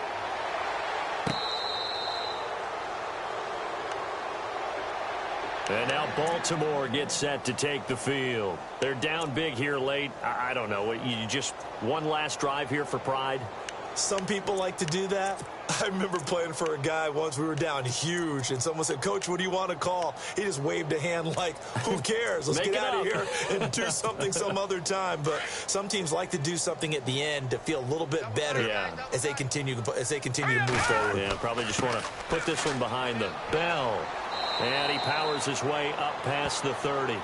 Speaker 3: And now Baltimore gets set to take the field. They're down big here late. I don't know. You just one last drive here for pride?
Speaker 4: Some people like to do that. I remember playing for a guy once. We were down huge, and someone said, "Coach, what do you want to call?" He just waved a hand like, who cares? Let's get out of here and do something some other time. But some teams like to do something at the end to feel a little bit better as they continue to move forward.
Speaker 3: Yeah, probably just want to put this one behind them. Bell. And he powers his way up past the 30.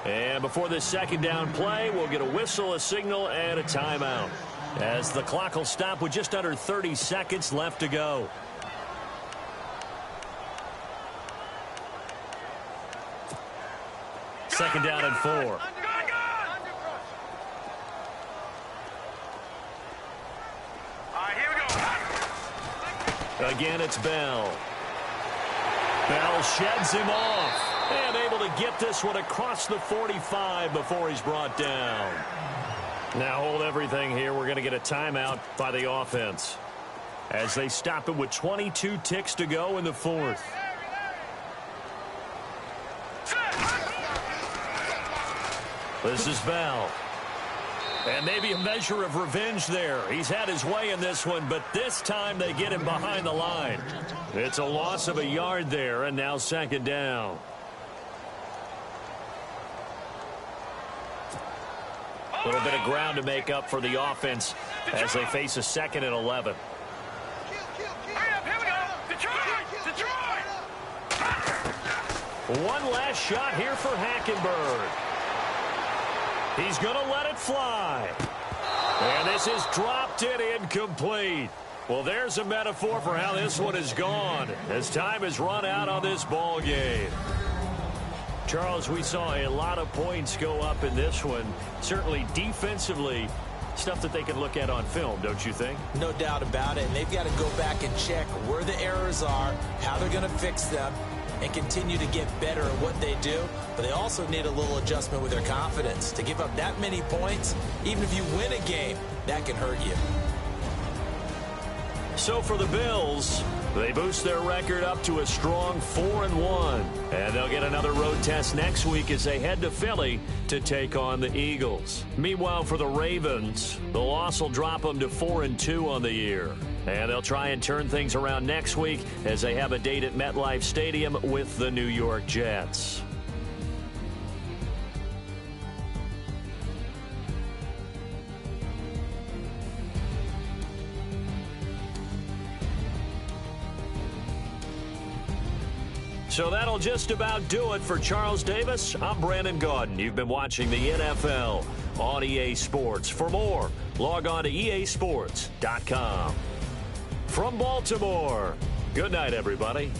Speaker 3: And before this 2nd down play, we'll get a whistle, a signal, and a timeout, as the clock will stop with just under 30 seconds left to go. Second down and 4.
Speaker 1: All right, here we go.
Speaker 3: Again, it's Bell. Bell sheds him off, and able to get this one across the 45 before he's brought down. Now hold everything here. We're going to get a timeout by the offense as they stop it with 22 ticks to go in the 4th. This is Bell. And maybe a measure of revenge there. He's had his way in this one, but this time they get him behind the line. It's a loss of a yard there, and now 2nd down. A little bit of ground to make up for the offense as they face a 2nd and 11. One last shot here for Hackenberg. He's going to let it fly. And this is dropped in incomplete. Well, there's a metaphor for how this one is gone as time has run out on this ball game. Charles, we saw a lot of points go up in this one. Certainly defensively, stuff that they can look at on film, don't you think?
Speaker 4: No doubt about it. And they've got to go back and check where the errors are, how they're going to fix them. and continue to get better at what they do, but they also need a little adjustment with their confidence. To give up that many points, even if you win a game, that can hurt you.
Speaker 3: So for the Bills, they boost their record up to a strong 4-1. And they'll get another road test next week as they head to Philly to take on the Eagles. Meanwhile, for the Ravens, the loss will drop them to 4-2 on the year. And they'll try and turn things around next week as they have a date at MetLife Stadium with the New York Jets. So that'll just about do it for Charles Davis. I'm Brandon Gaudin. You've been watching the NFL on EA Sports. For more, log on to easports.com. From Baltimore, good night, everybody.